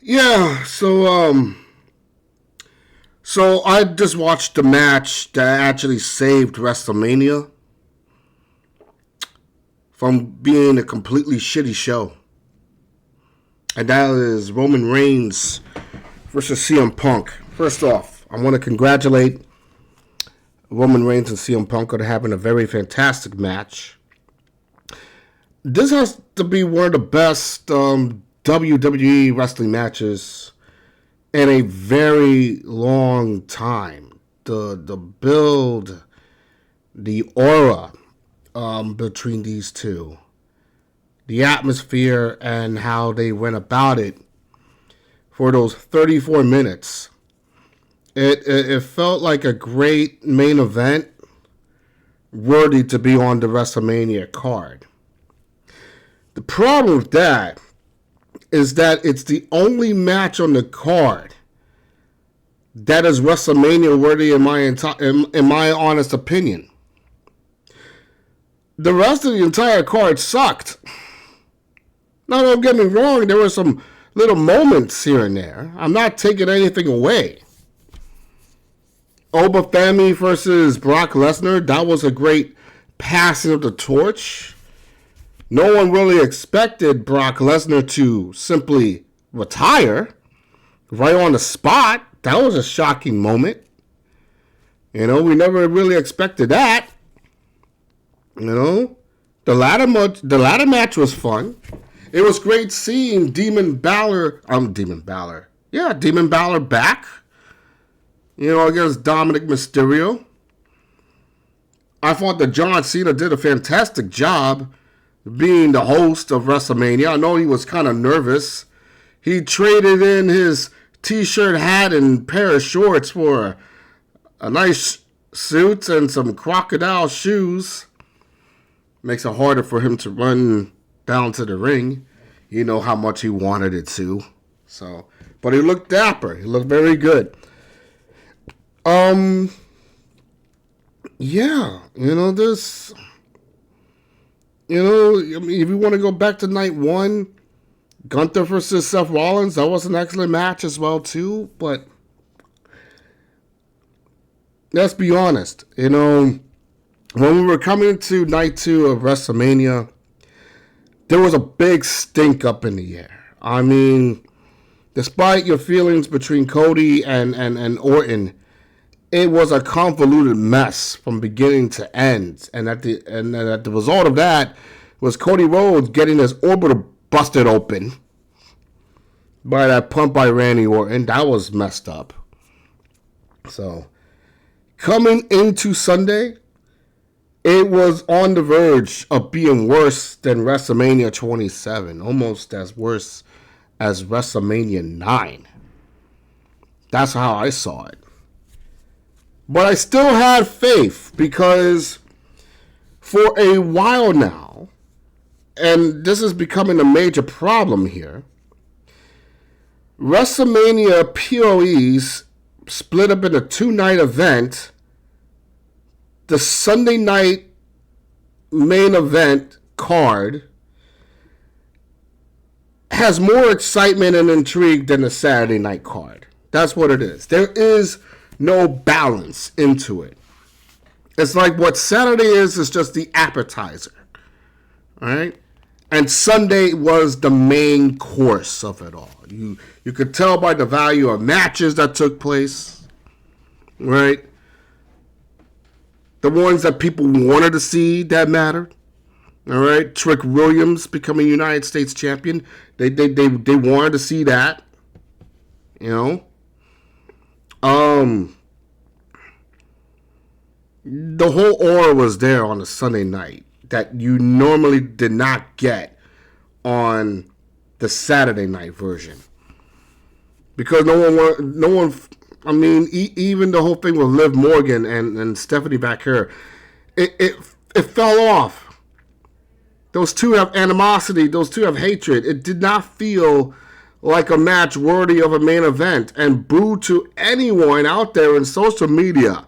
Yeah, so I just watched the match that actually saved WrestleMania from being a completely shitty show. And that is Roman Reigns versus CM Punk. First off, I want to congratulate Roman Reigns and CM Punk on having a very fantastic match. This has to be one of the best WWE wrestling matches in a very long time. The build, the aura between these two, the atmosphere, and how they went about it for those 34 minutes. It felt like a great main event worthy to be on the WrestleMania card. The problem with that is that it's the only match on the card that is WrestleMania worthy in my honest opinion. The rest of the entire card sucked. Now, don't get me wrong, there were some little moments here and there. I'm not taking anything away. Oba Femi versus Brock Lesnar, that was a great passing of the torch. No one really expected Brock Lesnar to simply retire right on the spot. That was a shocking moment. We never really expected that. The ladder match was fun. It was great seeing Demon Balor back. Against Dominic Mysterio. I thought that John Cena did a fantastic job being the host of WrestleMania. I know he was kind of nervous. He traded in his t-shirt, hat, and pair of shorts for a nice suit and some crocodile shoes. Makes it harder for him to run down to the ring. You know how much he wanted it to. But he looked dapper. He looked very good. This... if you want to go back to night one, Gunther versus Seth Rollins, that was an excellent match as well, too. But let's be honest, when we were coming to night two of WrestleMania, there was a big stink up in the air. I mean, despite your feelings between Cody and Orton, it was a convoluted mess from beginning to end. And the result of that was Cody Rhodes getting his orbiter busted open by that pump by Randy Orton. That was messed up. So, coming into Sunday, it was on the verge of being worse than WrestleMania 27. Almost as worse as WrestleMania 9. That's how I saw it. But I still had faith because for a while now, and this is becoming a major problem here, WrestleMania POEs split up in a two-night event. The Sunday night main event card has more excitement and intrigue than the Saturday night card. That's what it is. There is no balance into it. It's like what Saturday is just the appetizer. All right? And Sunday was the main course of it all. You could tell by the value of matches that took place. Right? The ones that people wanted to see that mattered. All right? Trick Williams becoming United States champion. They wanted to see that. The whole aura was there on a Sunday night that you normally did not get on the Saturday night version. Because even the whole thing with Liv Morgan and Stephanie Baker, it fell off. Those two have animosity. Those two have hatred. It did not feel like a match worthy of a main event. And boo to anyone out there in social media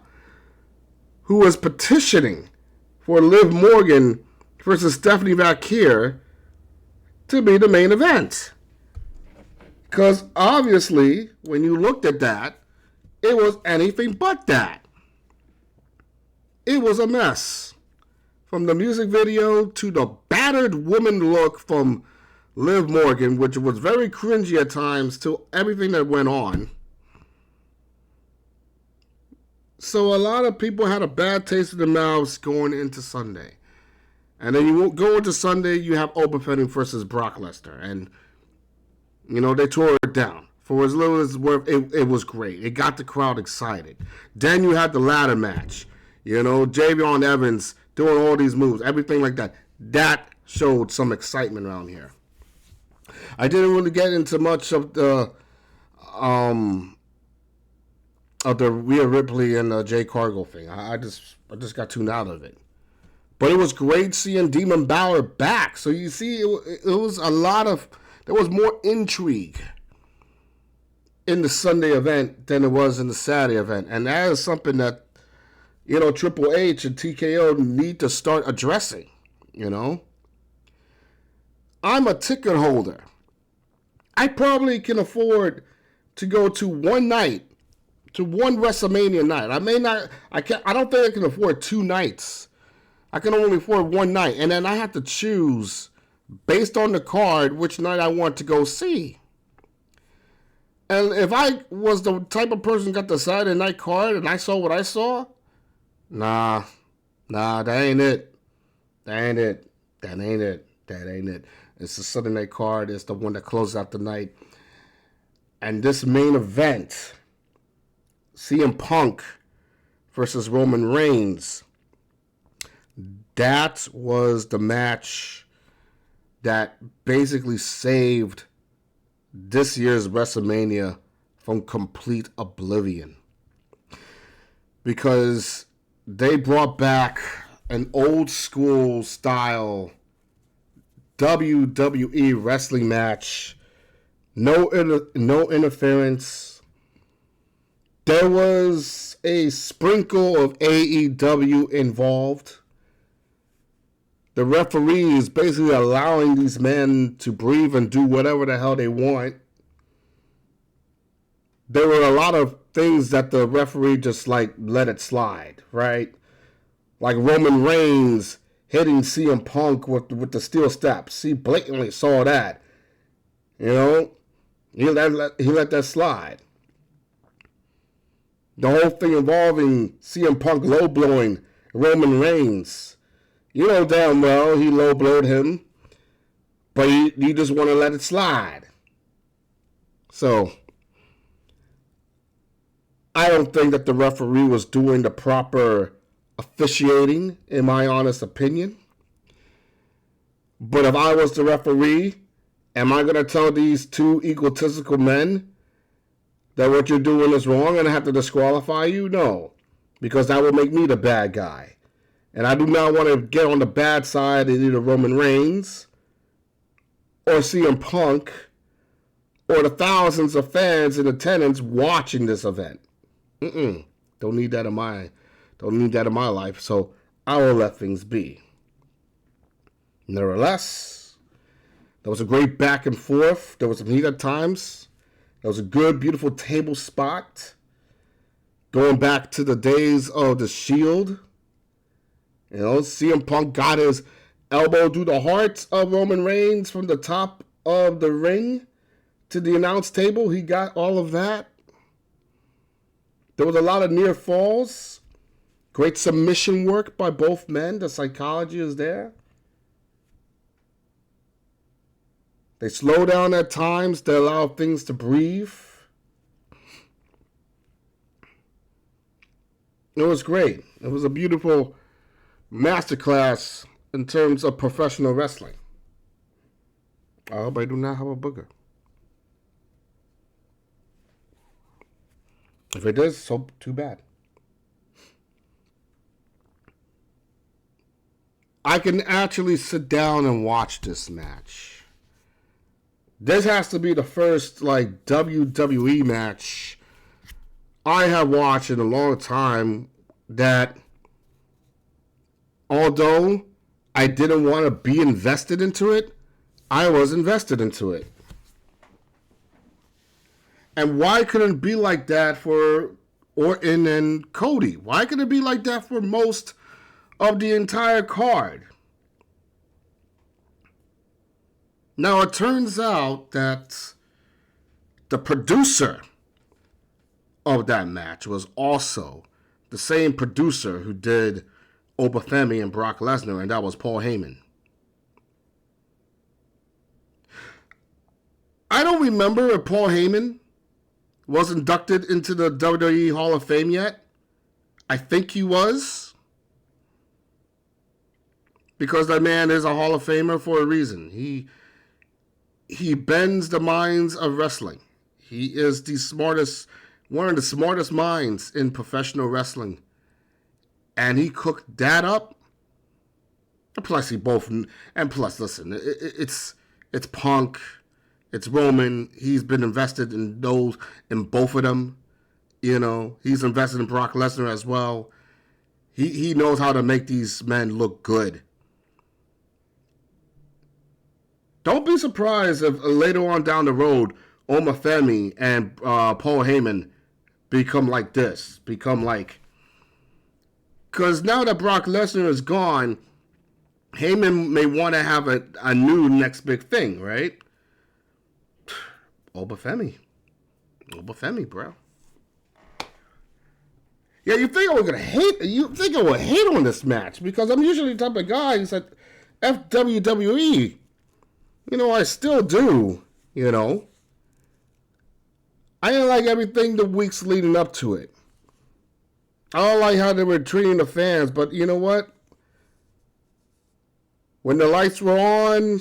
who was petitioning for Liv Morgan versus Stephanie Baker to be the main event. Because obviously, when you looked at that, it was anything but that. It was a mess. From the music video to the battered woman look from Liv Morgan, which was very cringy at times, to everything that went on. So a lot of people had a bad taste in their mouths going into Sunday. And then you go into Sunday, you have Oberfenning versus Brock Lesnar. And, they tore it down. For as little as it's worth, it was great. It got the crowd excited. Then you had the ladder match. Javion Evans doing all these moves, everything like that. That showed some excitement around here. I didn't really get into much of the Rhea Ripley and Jay Cargill thing. I just got tuned out of it. But it was great seeing Demon Balor back. So you see, it was there was more intrigue in the Sunday event than it was in the Saturday event. And that is something that, Triple H and TKO need to start addressing, I'm a ticket holder. I probably can afford to go to one night, to one WrestleMania night. I don't think I can afford 2 nights. I can only afford one night. And then I have to choose, based on the card, which night I want to go see. And if I was the type of person who got the Saturday night card and I saw what I saw, nah, that ain't it. That ain't it. It's the Sunday night card. It's the one that closes out the night. And this main event, CM Punk versus Roman Reigns, that was the match that basically saved this year's WrestleMania from complete oblivion. Because they brought back an old school style WWE wrestling match. No interference. There was a sprinkle of AEW involved. The referee is basically allowing these men to breathe and do whatever the hell they want. There were a lot of things that the referee just let it slide, right? Like Roman Reigns hitting CM Punk with the steel steps. He blatantly saw that. He let that slide. The whole thing involving CM Punk low blowing Roman Reigns. Damn well he low blowed him, but you just want to let it slide. So I don't think that the referee was doing the proper officiating, in my honest opinion. But if I was the referee, am I going to tell these 2 egotistical men that what you're doing is wrong and I have to disqualify you? No, because that would make me the bad guy. And I do not want to get on the bad side of either Roman Reigns or CM Punk or the thousands of fans in attendance watching this event. Don't need that in my life. So I will let things be. Nevertheless, there was a great back and forth. There was some heat at times. There was a good, beautiful table spot. Going back to the days of the Shield. CM Punk got his elbow through the heart of Roman Reigns from the top of the ring to the announce table. He got all of that. There was a lot of near falls. Great submission work by both men. The psychology is there. They slow down at times. They allow things to breathe. It was great. It was a beautiful masterclass in terms of professional wrestling. I hope I do not have a booger. If it does, so too bad. I can actually sit down and watch this match. This has to be the first WWE match I have watched in a long time that, although I didn't want to be invested into it, I was invested into it. And why couldn't it be like that for Orton and Cody? Why couldn't it be like that for most of the entire card? Now, it turns out that the producer of that match was also the same producer who did Obafemi and Brock Lesnar, and that was Paul Heyman. I don't remember if Paul Heyman was inducted into the WWE Hall of Fame yet. I think he was, because that man is a Hall of Famer for a reason. He bends the minds of wrestling. He is the smartest, one of the smartest minds in professional wrestling. And he cooked that up. Plus, listen, it's Punk, it's Roman. He's been invested in both of them. You know, he's invested in Brock Lesnar as well. He knows how to make these men look good. Don't be surprised if later on down the road, Omafemi and Paul Heyman become like this. Because now that Brock Lesnar is gone, Heyman may want to have a new next big thing, right? Obafemi, bro. Yeah, you think I was gonna hate? You think I would hate on this match because I'm usually the type of guy who said WWE. You know, I still do. You know, I didn't like everything the weeks leading up to it. I don't like how they were treating the fans, but you know what? When the lights were on,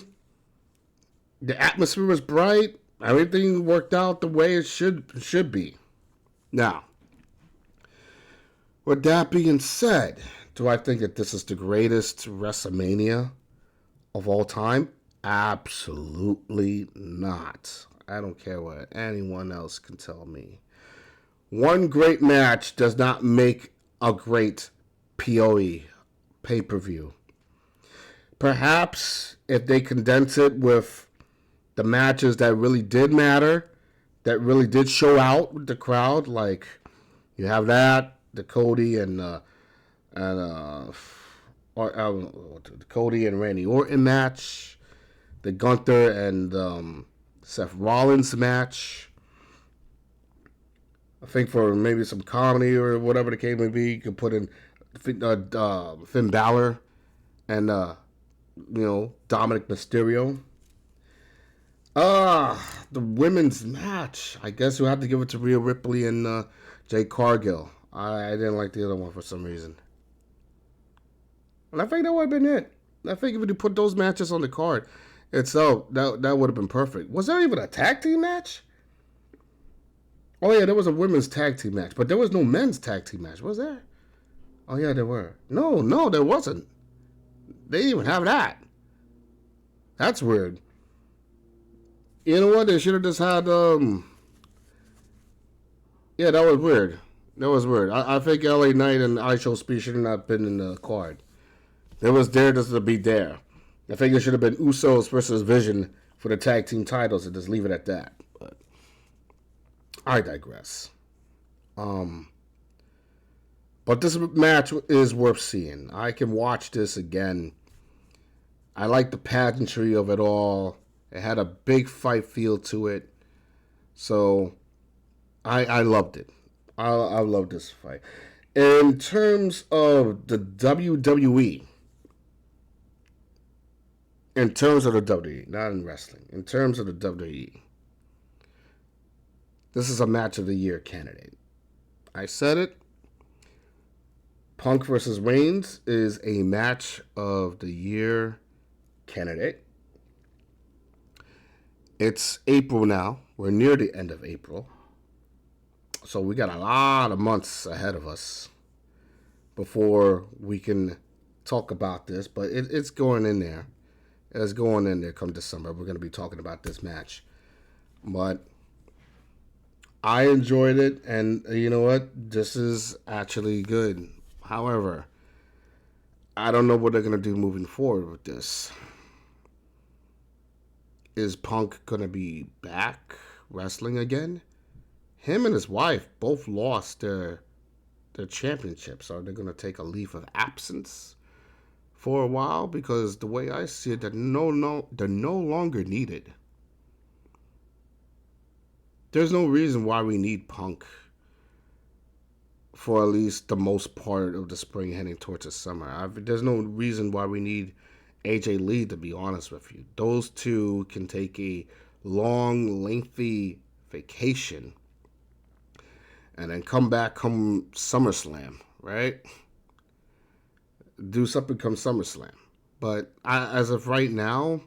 the atmosphere was bright. Everything worked out the way it should be. Now, with that being said, do I think that this is the greatest WrestleMania of all time? Absolutely not. I don't care what anyone else can tell me. One great match does not make a great PoE, pay-per-view. Perhaps if they condense it with the matches that really did matter, that really did show out with the crowd, like you have that, the Cody and Cody and Randy Orton match, the Gunther and Seth Rollins match. I think for maybe some comedy or whatever the case may be, you could put in Finn Balor and Dominic Mysterio. The women's match. I guess you have to give it to Rhea Ripley and Jade Cargill. I didn't like the other one for some reason. And I think that would have been it. I think if you put those matches on the card itself, that would have been perfect. Was there even a tag team match? Oh, yeah, there was a women's tag team match. But there was no men's tag team match, was there? Oh, yeah, there were. No, there wasn't. They didn't even have that. That's weird. You know what? They should have just had, Yeah, that was weird. I think LA Knight and ISO Speed should have not been in the card. They was there just to be there. I think it should have been Usos versus Vision for the tag team titles and just leave it at that. But I digress. But this match is worth seeing. I can watch this again. I like the pageantry of it all. It had a big fight feel to it. So I loved it. I love this fight. In terms of the WWE, not in wrestling, in terms of the WWE, this is a match of the year candidate. I said it. Punk versus Reigns is a match of the year candidate. It's April now. We're near the end of April. So we got a lot of months ahead of us before we can talk about this. But it's going in there. It's going in there come December. We're going to be talking about this match. But I enjoyed it. And you know what? This is actually good. However, I don't know what they're going to do moving forward with this. Is Punk going to be back wrestling again? him and his wife both lost their championships. Are they going to take a leave of absence for a while? Because the way I see it, they're no longer needed. There's no reason why we need Punk for at least the most part of the spring heading towards the summer. There's no reason why we need AJ Lee, to be honest with you. Those two can take a long, lengthy vacation and then come back come SummerSlam, right? Do something come SummerSlam. But as of right now,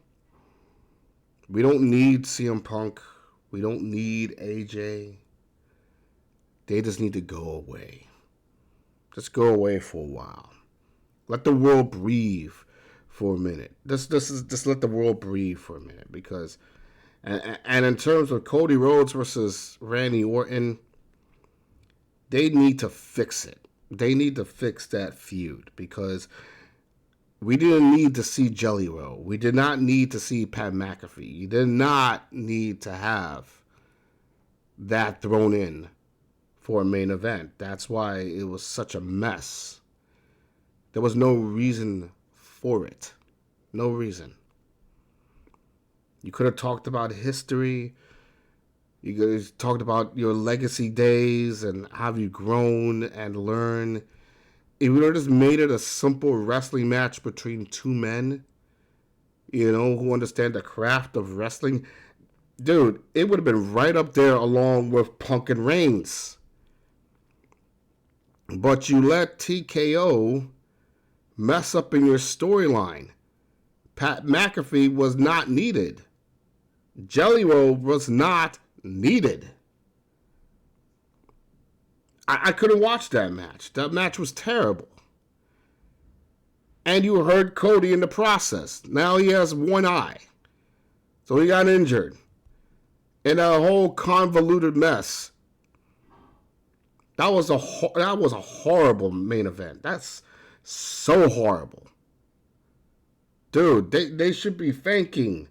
we don't need CM Punk. We don't need AJ. They just need to go away. Just go away for a while. Let the world breathe for a minute. Just let the world breathe for a minute. Because, and in terms of Cody Rhodes versus Randy Orton, they need to fix it. They need to fix that feud. Because we didn't need to see Jelly Roll. We did not need to see Pat McAfee. You did not need to have that thrown in for a main event. That's why it was such a mess. There was no reason for it. No reason. You could have talked about history. You could have talked about your legacy days and how you grown and learned. If we would have just made it a simple wrestling match between two men, who understand the craft of wrestling, dude, it would have been right up there along with Punk and Reigns. But you let TKO mess up in your storyline. Pat McAfee was not needed. Jelly Roll was not needed. I couldn't watch that match. That match was terrible. And you hurt Cody in the process. Now he has one eye. So he got injured. In a whole convoluted mess. That was a horrible main event. That's so horrible. Dude, they should be thanking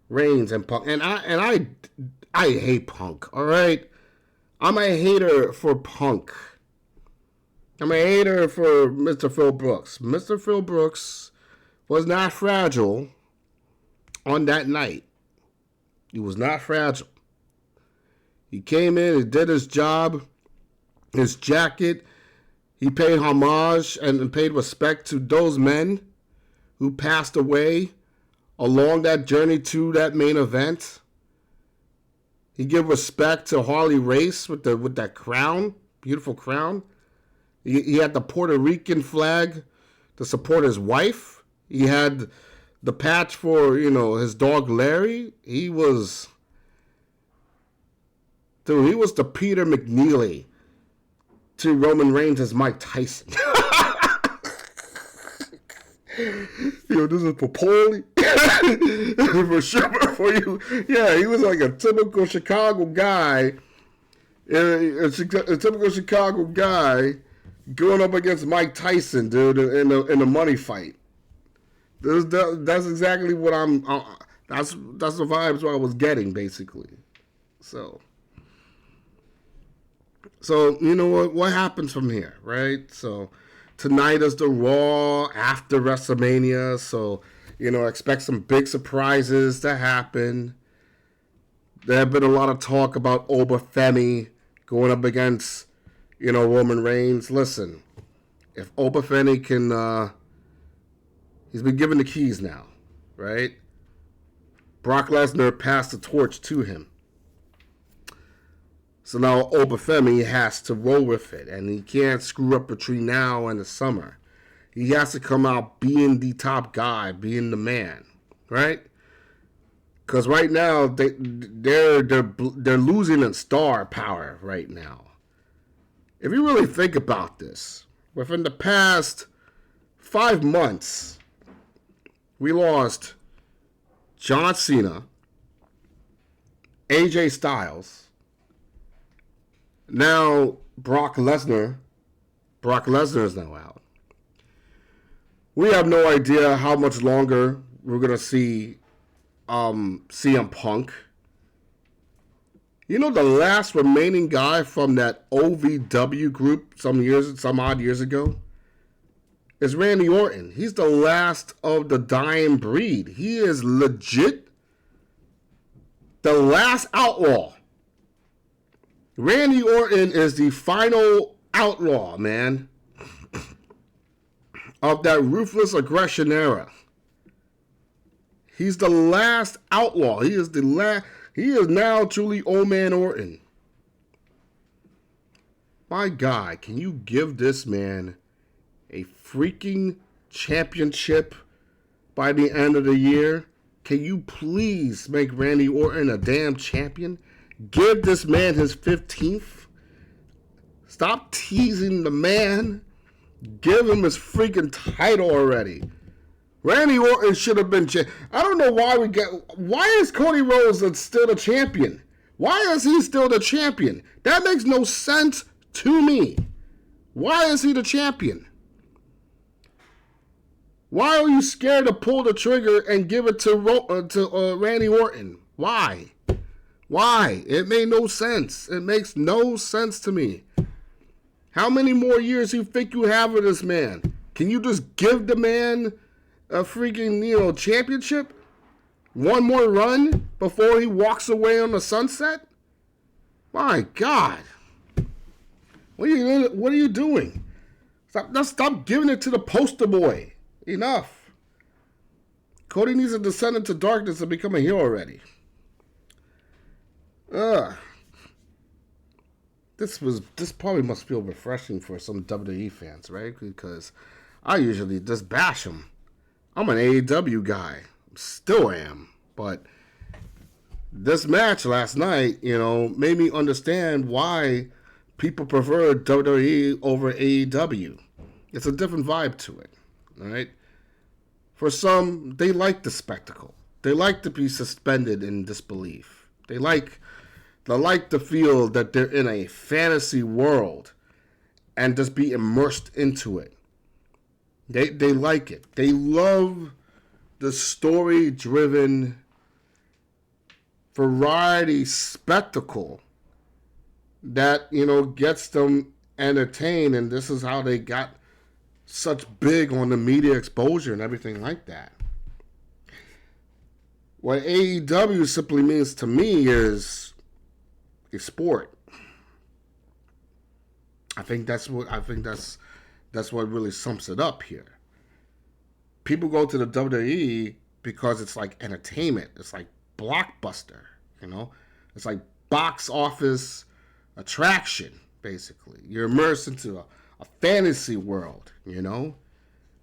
Reigns and Punk. And I hate Punk, all right? I'm a hater for Punk. I'm a hater for Mr. Phil Brooks. Mr. Phil Brooks was not fragile on that night. He was not fragile. He came in and did his job. His jacket, he paid homage and paid respect to those men who passed away along that journey to that main event. He gave respect to Harley Race with that crown, beautiful crown. He had the Puerto Rican flag to support his wife. He had the patch for, his dog Larry. He was the Peter McNeely to Roman Reigns as Mike Tyson. This is for Paulie. For sure, for you. Yeah, he was like a typical Chicago guy. A typical Chicago guy going up against Mike Tyson, dude, in a money fight. That's exactly what that's the vibes I was getting, basically. So you know what happens from here, right? So tonight is the Raw after WrestleMania. So, expect some big surprises to happen. There have been a lot of talk about Obafemi going up against, Roman Reigns. Listen, if Obafemi can, he's been given the keys now, right? Brock Lesnar passed the torch to him. So now Obafemi has to roll with it, and he can't screw up between now and the summer. He has to come out being the top guy, being the man, right? Because right now they're losing in star power right now. If you really think about this, within the past 5 months, we lost John Cena, AJ Styles. Now, Brock Lesnar is now out. We have no idea how much longer we're going to see CM Punk You know the last remaining guy from that OVW group some odd years ago is Randy Orton. He's the last of the dying breed. He is legit the last outlaw. Randy Orton is the final outlaw, man, of that ruthless aggression era. He's the last outlaw. He is now truly Old Man Orton. My God, can you give this man a freaking championship by the end of the year? Can you please make Randy Orton a damn champion? Give this man his 15th. Stop teasing the man. Give him his freaking title already. Randy Orton should have been. I don't know why Why is Cody Rhodes still the champion? Why is he still the champion? That makes no sense to me. Why is he the champion? Why are you scared to pull the trigger and give it to Randy Orton? Why? Why? It made no sense. It makes no sense to me. How many more years do you think you have with this man? Can you just give the man a freaking, championship? One more run before he walks away on the sunset? My God. What are you doing? Stop giving it to the poster boy. Enough. Cody needs to descend into darkness and become a hero already. This probably must feel refreshing for some WWE fans, right? Because I usually just bash them. I'm an AEW guy. Still am. But this match last night, made me understand why people prefer WWE over AEW. It's a different vibe to it. All right? For some, they like the spectacle. They like to be suspended in disbelief. They like to feel that they're in a fantasy world and just be immersed into it. They like it. They love the story-driven variety spectacle that, gets them entertained, and this is how they got such big on the media exposure and everything like that. What AEW simply means to me is a sport. I think that's what really sums it up here. People go to the WWE because it's like entertainment. It's like blockbuster, It's like box office attraction, basically. You're immersed into a fantasy world,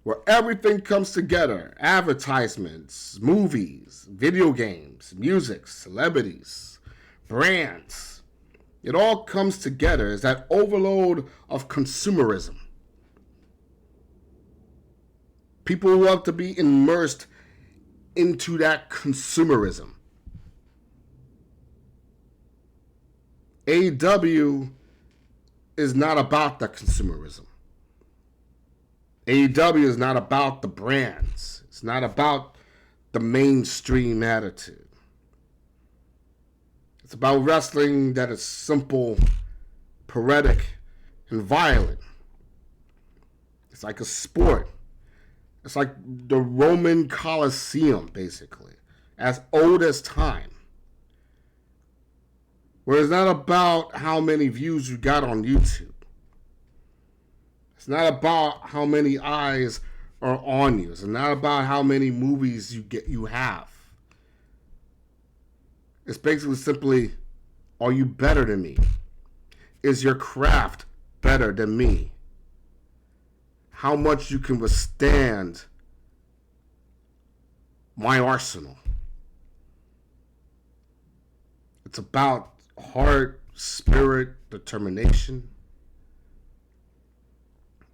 where everything comes together. Advertisements, movies, video games, music, celebrities, brands. It all comes together as that overload of consumerism. People love to be immersed into that consumerism. AEW is not about the consumerism. AEW is not about the brands. It's not about the mainstream attitude. It's about wrestling that is simple, poetic, and violent. It's like a sport. It's like the Roman Colosseum, basically, as old as time. Where it's not about how many views you got on YouTube. It's not about how many eyes are on you. It's not about how many movies you have. It's basically simply, are you better than me? Is your craft better than me? How much you can withstand my arsenal. It's about heart, spirit, determination.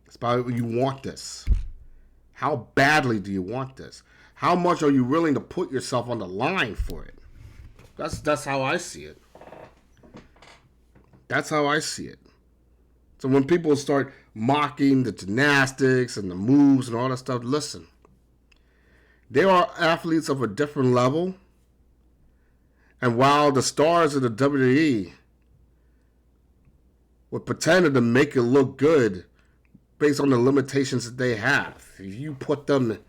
It's about you want this. How badly do you want this? How much are you willing to put yourself on the line for it? That's how I see it. That's how I see it. So when people start mocking the gymnastics and the moves and all that stuff, listen. They are athletes of a different level. And while the stars of the WWE were pretending to make it look good based on the limitations that they have, if you put them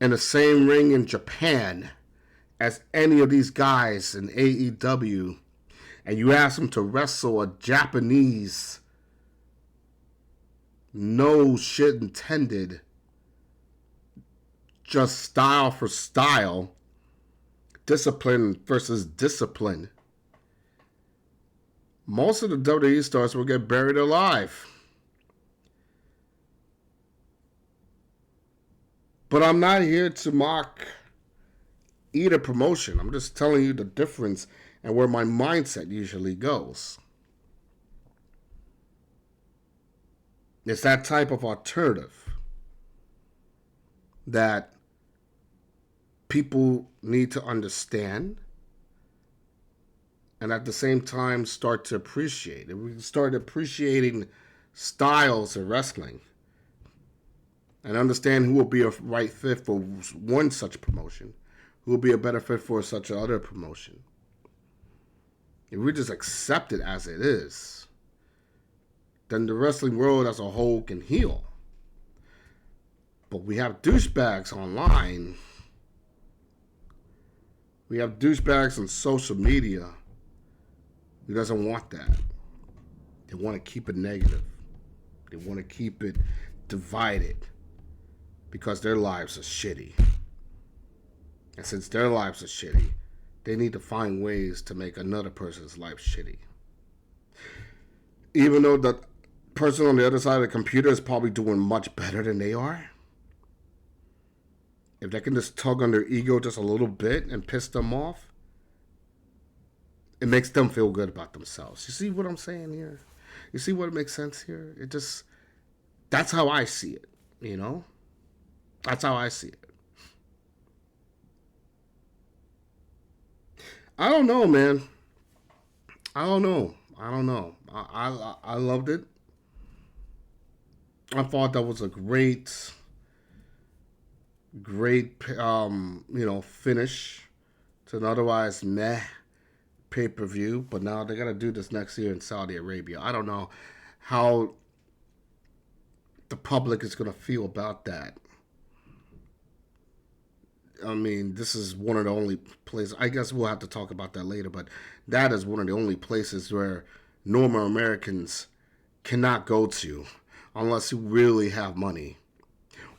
in the same ring in Japan as any of these guys in AEW, and you ask them to wrestle a Japanese, no shit intended, just style for style, discipline versus discipline, most of the WWE stars will get buried alive. But I'm not here to mock either promotion. I'm just telling you the difference and where my mindset usually goes. It's that type of alternative that people need to understand and at the same time start to appreciate. If we start appreciating styles of wrestling and understand who will be a right fit for one such promotion, who will be a better fit for such other promotion. If we just accept it as it is, then the wrestling world as a whole can heal. But we have douchebags online. We have douchebags on social media who doesn't want that. They want to keep it negative. They want to keep it divided because their lives are shitty. And since their lives are shitty, they need to find ways to make another person's life shitty. Even though the person on the other side of the computer is probably doing much better than they are, if they can just tug on their ego just a little bit and piss them off, it makes them feel good about themselves. You see what I'm saying here? You see what makes sense here? It just, that's how I see it, you know? That's how I see it. I don't know, man. I don't know. I loved it. I thought that was a great finish to an otherwise meh pay-per-view. But now they got to do this next year in Saudi Arabia. I don't know how the public is going to feel about that. I mean, this is one of the only places, I guess we'll have to talk about that later, but that is one of the only places where normal Americans cannot go to unless you really have money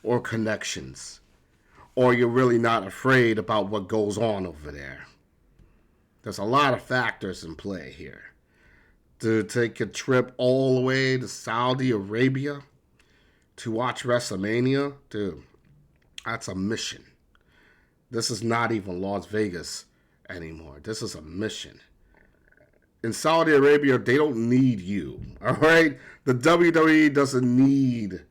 or connections or you're really not afraid about what goes on over there. There's a lot of factors in play here. To take a trip all the way to Saudi Arabia to watch Wrestlemania, dude, that's a mission. This is not even Las Vegas anymore. This is a mission. In Saudi Arabia, they don't need you. All right? The WWE doesn't need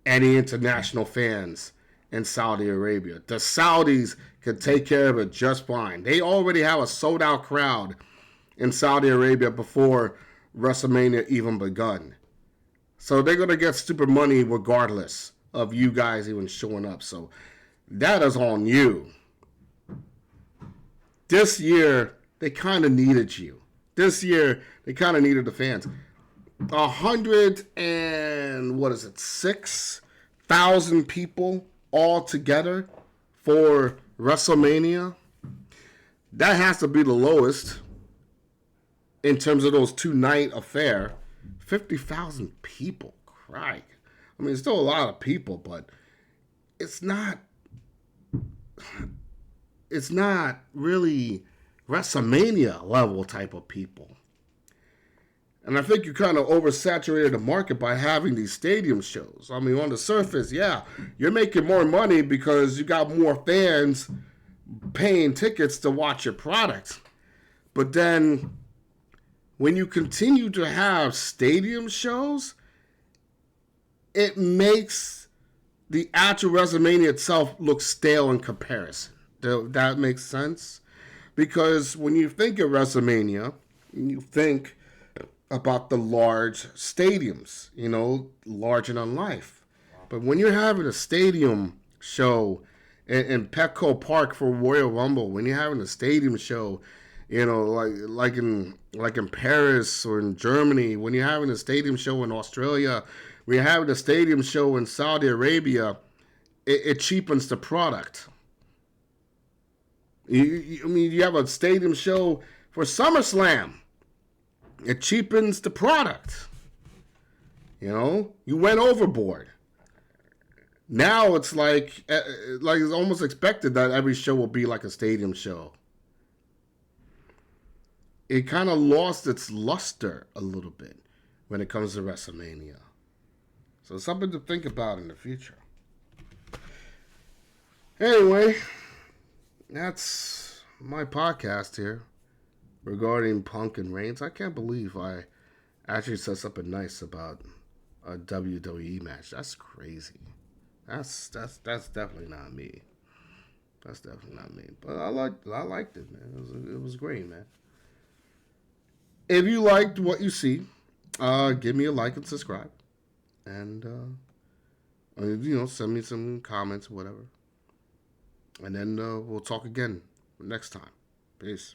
any international fans in Saudi Arabia. The Saudis can take care of it just fine. They already have a sold-out crowd in Saudi Arabia before WrestleMania even begun. So they're going to get stupid money regardless of you guys even showing up. So that is on you. This year, they kind of needed you. This year, they kind of needed the fans. 6,000 people all together for WrestleMania. That has to be the lowest in terms of those two-night affair. 50,000 people. Crike. I mean, it's still a lot of people, but it's not really WrestleMania level type of people. And I think you kind of oversaturated the market by having these stadium shows. I mean, on the surface, yeah, you're making more money because you got more fans paying tickets to watch your product. But then when you continue to have stadium shows, it makes the actual WrestleMania itself look stale in comparison. That makes sense? Because when you think of WrestleMania, you think about the large stadiums, larger than life. But when you're having a stadium show in Petco Park for Royal Rumble, when you're having a stadium show, like in Paris or in Germany, when you're having a stadium show in Australia, when you're having a stadium show in Saudi Arabia, it cheapens the product. You have a stadium show for SummerSlam. It cheapens the product. You went overboard. Now it's like it's almost expected that every show will be like a stadium show. It kind of lost its luster a little bit when it comes to WrestleMania. So something to think about in the future. Anyway, that's my podcast here regarding Punk and Reigns. I can't believe I actually said something nice about a WWE match. That's crazy. That's definitely not me. That's definitely not me. But I liked it, man. It was great, man. If you liked what you see, give me a like and subscribe, and send me some comments or whatever, and then we'll talk again next time. Peace.